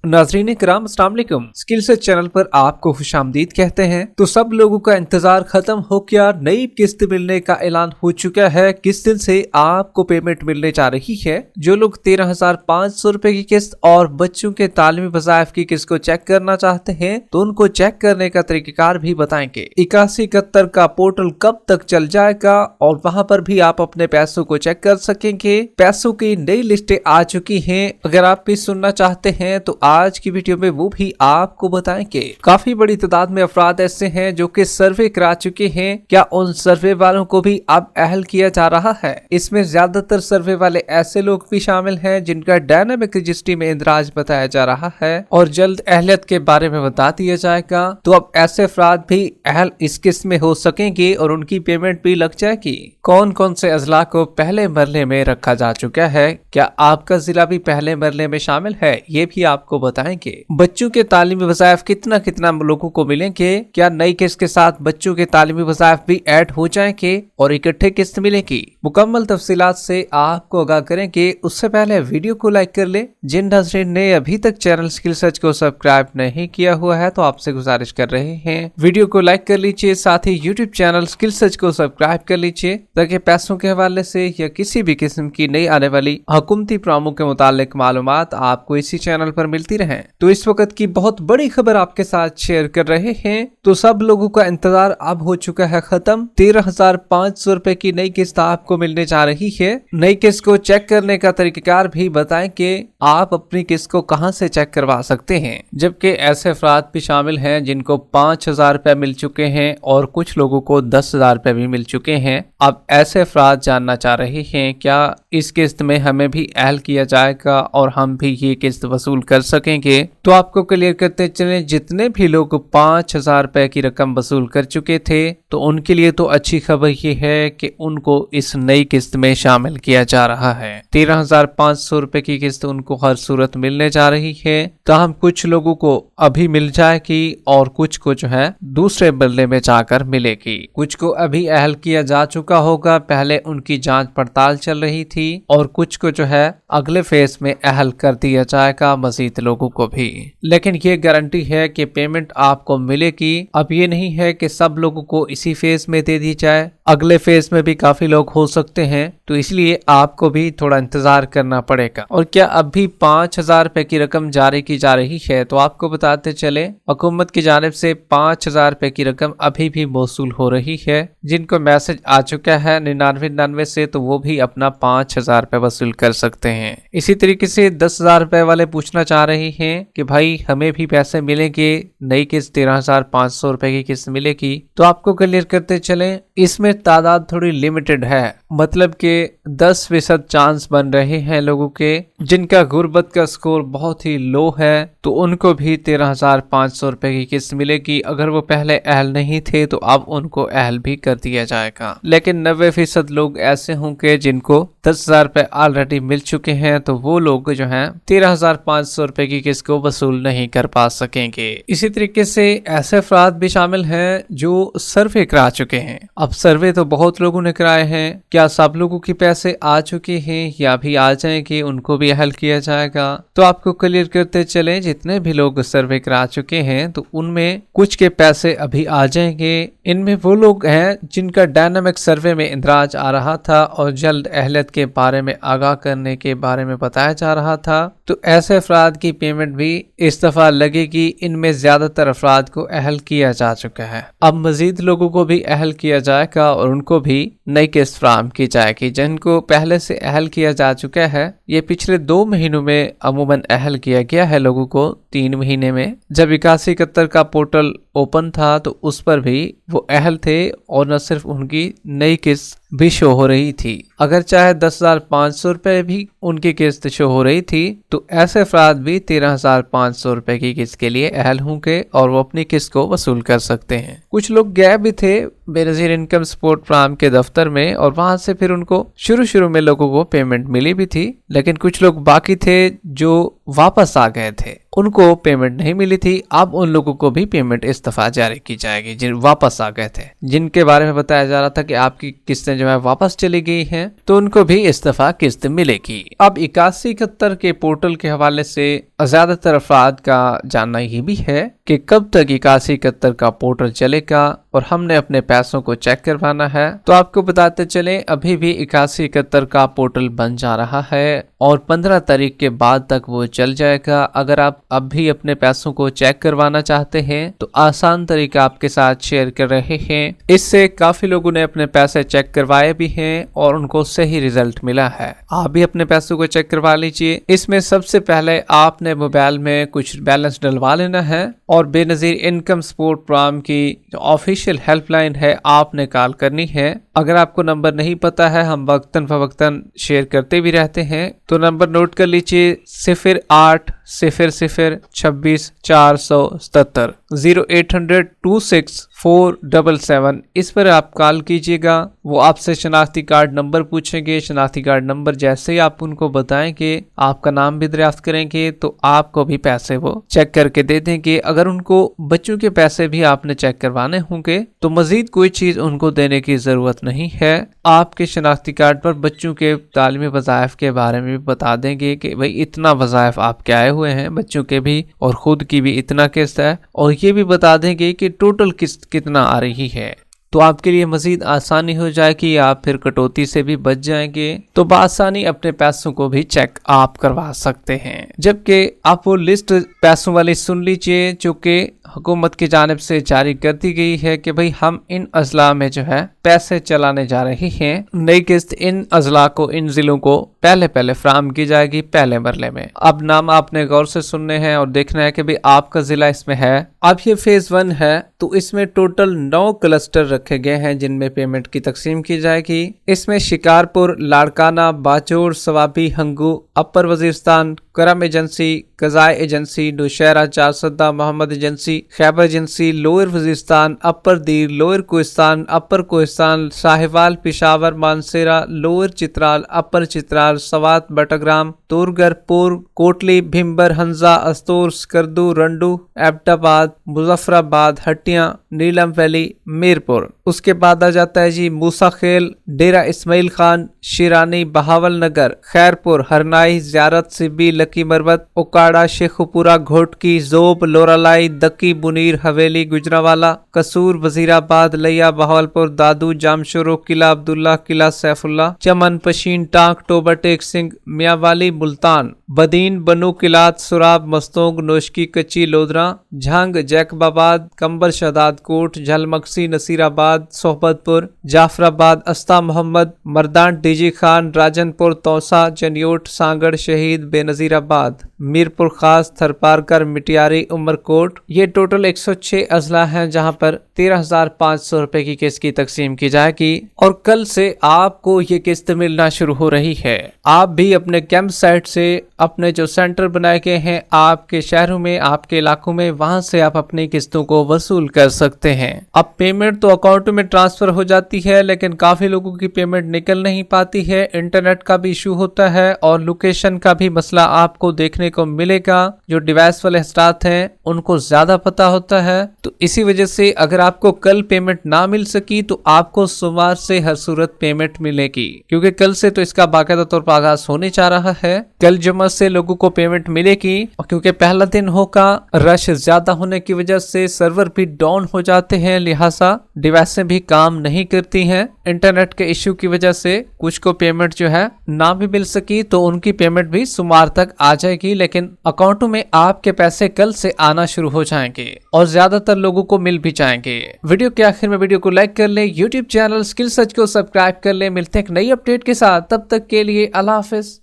नाज़रीन इकराम, अस्सलाम वालेकुम। स्किल सेट चैनल पर आपको खुशामदीद कहते हैं। तो सब लोगों का इंतजार खत्म हो गया, नई किस्त मिलने का ऐलान हो चुका है। किस दिन से आपको पेमेंट मिलने जा रही है। जो लोग 13,500 रुपए की किस्त और बच्चों के तालीमी वज़ाइफ की किस्त को चेक करना चाहते हैं तो उनको चेक करने का तरीक़ाकार भी बताएंगे। 8171 का पोर्टल कब तक चल जाएगा और वहाँ पर भी आप अपने पैसों को चेक कर सकेंगे। पैसों की नई लिस्टें आ चुकी हैं। अगर आप भी सुनना चाहते हैं तो आज की वीडियो में वो भी आपको बताएंगे। काफी बड़ी तादाद में अफराद ऐसे हैं जो कि सर्वे करा चुके हैं। क्या उन सर्वे वालों को भी अब अहल किया जा रहा है? इसमें ज्यादातर सर्वे वाले ऐसे लोग भी शामिल हैं जिनका डायनामिक रजिस्ट्री में इंदराज बताया जा रहा है और जल्द अहलियत के बारे में बता दिया जाएगा। तो अब ऐसे अफराद भी अहल इस किस्त में हो सकेंगे और उनकी पेमेंट भी लग जाएगी। कौन कौन से अजला को पहले मरले में रखा जा चुका है? क्या आपका जिला भी पहले मरले में शामिल है? ये भी आपको बताएंगे। बच्चों के तालीमी वज़ाइफ कितना कितना लोगों को मिलेंगे? क्या नई किस्त के साथ बच्चों के तालीमी वज़ाइफ भी ऐड हो जाएंगे और इकट्ठे किस्त मिलेगी? मुकम्मल तफसीलात से आपको आगाह करेंगे। उससे पहले वीडियो को लाइक कर ले। जिन नाज़रीन ने अभी तक चैनल स्किल सर्च को सब्सक्राइब नहीं किया हुआ है तो आपसे गुजारिश कर रहे हैं वीडियो को लाइक कर लीजिए, साथ ही यूट्यूब चैनल स्किल सर्च को सब्सक्राइब कर लीजिए ताकि पैसों के हवाले से या किसी भी किस्म की नई आने वाली हुकूमती प्रोग्रामों के मुतालिक मालूमात आपको इसी चैनल पर मिलती रहे। तो इस वक्त की बहुत बड़ी खबर आपके साथ शेयर कर रहे हैं। तो सब लोगों का इंतजार अब हो चुका है खत्म। 13,500 रुपए की नई किस्त आपको मिलने जा रही है। नई किस्त को चेक करने का तरीकाकार भी बताएंगे। आप अपनी किस्त को कहां से चेक करवा सकते हैं। जबकि ऐसे अफराद भी शामिल हैं जिनको 5,000 रुपए मिल चुके हैं और कुछ लोगों को 10,000 रुपए भी मिल चुके हैं। अब ऐसे अफराद जानना चाह रहे हैं क्या इस किस्त में हमें भी अहल किया जाएगा और हम भी ये किस्त वसूल कर सकेंगे। तो आपको क्लियर करते चलें, जितने भी लोग 5,000 रुपए की रकम वसूल कर चुके थे तो उनके लिए तो अच्छी खबर ये है कि उनको इस नई किस्त में शामिल किया जा रहा है। 13,500 रुपए की किस्त उनको हर सूरत मिलने जा रही है। ताहम कुछ लोगों को अभी मिल जाएगी और कुछ को जो है दूसरे बदले में जाकर मिलेगी। कुछ को अभी अहल किया जा चुका होगा, पहले उनकी जांच पड़ताल चल रही थी, और कुछ को जो है अगले फेज में अहल कर दिया जाएगा, मजीद लोगों को भी। लेकिन ये गारंटी है कि पेमेंट आपको मिलेगी। अब ये नहीं है कि सब लोगों को इसी फेज में दे दी जाए, अगले फेज में भी काफी लोग हो सकते हैं, तो इसलिए आपको भी थोड़ा इंतजार करना पड़ेगा। और क्या अब भी 5,000 रुपए की रकम जारी की जा रही है तो आपको बताते चले, हुकूमत की जानिब से 5,000 रुपए की रकम अभी भी मौसूल हो रही है। जिनको मैसेज आ चुका है 9999 से तो वो भी अपना 5,000 रुपए वसूल कर सकते हैं। इसी तरीके से 10,000 रुपए वाले पूछना चाह रहे हैं कि भाई हमें भी पैसे मिलेंगे, नई किस्त 13,500 रुपए की किस्त मिलेगी। तो आपको क्लियर करते चले, इसमें तादाद थोड़ी लिमिटेड है, मतलब कि 10% चांस बन रहे हैं लोगों के जिनका गुर्बत का स्कोर बहुत ही लो है तो उनको भी 13,500 रुपए की किस्त मिलेगी। अगर वो पहले अहल नहीं थे तो अब उनको अहल भी कर दिया जाएगा। लेकिन 90% लोग ऐसे होंगे जिनको 10,000 रुपए ऑलरेडी मिल चुके हैं तो वो लोग जो हैं 13,500 रुपए की किस्त को वसूल नहीं कर पा सकेंगे। इसी तरीके से ऐसे अफराद भी शामिल हैं जो सर्वे करा चुके हैं। अब सर्वे तो बहुत लोगों ने कराए हैं, क्या सब लोगों के पैसे आ चुके हैं या भी आ जाएंगे, उनको भी अहल किया जाएगा। तो आपको क्लियर करते चले, जितने भी लोग सर्वे करा चुके हैं तो उनमें कुछ के पैसे अभी आ जाएंगे। इनमें वो लोग हैं जिनका डायनामिक सर्वे में इंदराज आ रहा था और जल्द अहलियत के बारे में आगाह करने के बारे में बताया जा रहा था। तो ऐसे अफराद की पेमेंट भी इस दफा लगेगी। इनमें ज्यादातर अफराद को अहल किया जा चुका है। अब मजीद लोगों को भी अहल किया जाएगा और उनको भी नई किस्त फराहम की जाएगी। जिनको पहले से अहल किया जा चुका है, ये पिछले 2 महीनों में अमूमन अहल किया गया है लोगों को। 3 महीने में जब 8171 का पोर्टल ओपन था तो उस पर भी वो अहल थे और न सिर्फ उनकी नई किस्त भी शो हो रही थी। अगर चाहे 10,500 रुपए भी उनकी किस्त शो हो रही थी तो ऐसे अफराद भी 13,500 रुपए की किस्त के लिए अहल होंगे और वो अपनी किस्त को वसूल कर सकते हैं। कुछ लोग गए भी थे बेनज़ीर इनकम सपोर्ट प्रोग्राम के दफ्तर में, और वहां से फिर उनको शुरू में लोगों को पेमेंट मिली भी थी, लेकिन कुछ लोग बाकी थे जो वापस आ गए थे, उनको पेमेंट नहीं मिली थी। अब उन लोगों को भी पेमेंट इस दफा जारी की जाएगी जिन वापस आ गए थे, जिनके बारे में बताया जा रहा था कि आपकी किस्तें जो है वापस चली गई हैं, तो उनको भी इस दफा किस्त मिलेगी। अब 8171 के पोर्टल के हवाले से ज्यादातर अफराद का जानना ये भी है कि कब तक 8171 का पोर्टल चलेगा और हमने अपने पैसों को चेक करवाना है। तो आपको बताते चले, अभी भी 8171 का पोर्टल बन जा रहा है और 15 तारीख के बाद तक वो चल जाएगा। अगर आप अब भी अपने पैसों को चेक करवाना चाहते हैं तो आसान तरीका आपके साथ शेयर कर रहे हैं। इससे काफी लोगों ने अपने पैसे चेक करवाए भी हैं और उनको सही रिजल्ट मिला है। आप भी अपने पैसों को चेक करवा लीजिए। इसमें सबसे पहले आपने मोबाइल में कुछ बैलेंस डलवा लेना है और बेनज़ीर इनकम सपोर्ट प्रोग्राम की जो ऑफिशियल हेल्पलाइन है आपने कॉल करनी है। अगर आपको नंबर नहीं पता है, हम वक्तन फवक्तन शेयर करते भी रहते हैं, तो नंबर नोट कर लीजिए 0800264477 0800264777। इस पर आप कॉल कीजिएगा। वो आपसे शनाख्ती कार्ड नंबर पूछेंगे। शनाख्ती कार्ड नंबर जैसे ही आप उनको बताएंगे, आपका नाम भी दरियाफ्त करेंगे, तो आपको भी पैसे वो चेक करके दे देंगे। अगर उनको बच्चों के पैसे भी आपने चेक करवाने होंगे तो मजीद कोई चीज उनको देने की जरूरत नहीं है। आपके शनाख्ती कार्ड पर बच्चों के तालीमी वज़ाइफ के बारे में भी बता देंगे कि भाई इतना वज़ाइफ आपके आए हुए हैं, बच्चों के भी और खुद की भी इतना किस्त है, और ये भी बता देंगे कि टोटल किस्त कितना आ रही है। तो आपके लिए मजीद आसानी हो जाएगी, आप फिर कटौती से भी बच जाएंगे। तो बआसानी अपने पैसों को भी चेक आप करवा सकते हैं। जबकि आप वो लिस्ट पैसों वाली सुन लीजिए जो कि हुकूमत की जानिब से जारी कर दी गई है कि भाई हम इन अजला में जो है पैसे चलाने जा रहे हैं। नई किस्त इन अजला को, इन जिलों को पहले फराहम की जाएगी पहले मरले में। अब नाम आपने गौर से सुनने हैं और देखना है कि भाई आपका जिला इसमें है। अब ये फेज 1 है, तो इसमें टोटल 9 क्लस्टर रखे गए हैं जिनमें पेमेंट की तकसीम की जाएगी। इसमें शिकारपुर, लाड़काना, बाचौर, सवाबी, हंगू, अपर वजीरस्तान, करम एजेंसी, कज़ाय agency, Nowshera, Charsadda, Mohammad agency, Khyber agency, lower Waziristan, upper Dir, lower Kohistan, upper Kohistan, Sahiwal, Peshawar, Mansehra, lower Chitral, upper Chitral, Swat, Battagram, Torghar, पोर, कोटली, भिम्बर, हंजा, अस्तोर, स्कर्दू, रंडू, एबटाबाद, मुजफ्फराबाद, हटियां, नीलम वैली, मीरपुर। उसके बाद आ जाता है जी मूसा खेल, डेरा इस्माइल खान, शिरानी, बहावल नगर, खैरपुर, हरनाई, ज़ियारत, सिब्बी, लकी मरवत, उकाड़ा, शेखुपुरा, घोटकी, जोब, लोरालाई, दक्की, बुनीर, हवेली, गुजरावाला, कसूर, वजीराबाद, लिया, बहावलपुर, दादू, जामशोरो, किला अब्दुल्ला, किला सैफुल्ला, चमन, पशीन, टांक, टोबा टेक सिंह, मियावाली, मुल्तान, बदीन, बनू, किलात, सुराब, मस्तोंग, नोशकी, कच्ची, लोधरा, झंग, जैकबाबाद, कंबर, शहदाद कोट, झलमक्सी, नसीराबाद, सोहबतपुर, जाफराबाद, अस्ता मोहम्मद, मर्दान, डीजी खान, राजनपुर, तौसा, जनियोट, सांगड़, शहीद, बेनजीराबाद, मीरपुर खास, थरपारकर, मिटियारी, उमरकोट। ये टोटल 106 अजला हैं जहां पर 13,500 रुपए की किस्त की तकसीम की जाएगी और कल से आपको ये किस्त मिलना शुरू हो रही है। आप भी अपने कैंप साइट से अपने जो सेंटर बनाए गए हैं आपके शहरों में, आपके इलाकों में, वहां से आप अपनी किस्तों को वसूल कर सकते हैं। अब पेमेंट तो अकाउंट में ट्रांसफर हो जाती है, लेकिन काफी लोगों की पेमेंट निकल नहीं पाती है। इंटरनेट का भी इशू होता है और लोकेशन का भी मसला आपको देखने को मिलेगा। जो डिवाइस वाले हजरात हैं उनको ज्यादा पता होता है, तो इसी वजह से अगर आपको कल पेमेंट ना मिल सकी तो आपको सोमवार से हर सूरत पेमेंट मिलेगी, क्योंकि कल से तो इसका बाकायदा तौर पर आगाज होने जा रहा है। कल जुम्मे से लोगों को पेमेंट मिलेगी और क्योंकि पहला दिन होगा, रश ज्यादा होने की वजह से सर्वर भी डाउन हो जाते हैं, लिहाजा डिवाइसें भी काम नहीं करती हैं। इंटरनेट के इश्यू की वजह से कुछ को पेमेंट जो है ना भी मिल सकी, तो उनकी पेमेंट भी सोमवार तक आ जाएगी, लेकिन अकाउंटों में आपके पैसे कल से आना शुरू हो जाएंगे और ज्यादातर लोगों को मिल भी जाएंगे। वीडियो के आखिर में वीडियो को लाइक कर ले, यूट्यूब चैनल स्किल सर्च को सब्सक्राइब कर ले। मिलते हैं एक नई अपडेट के साथ, तब तक के लिए अल्लाह हाफिज।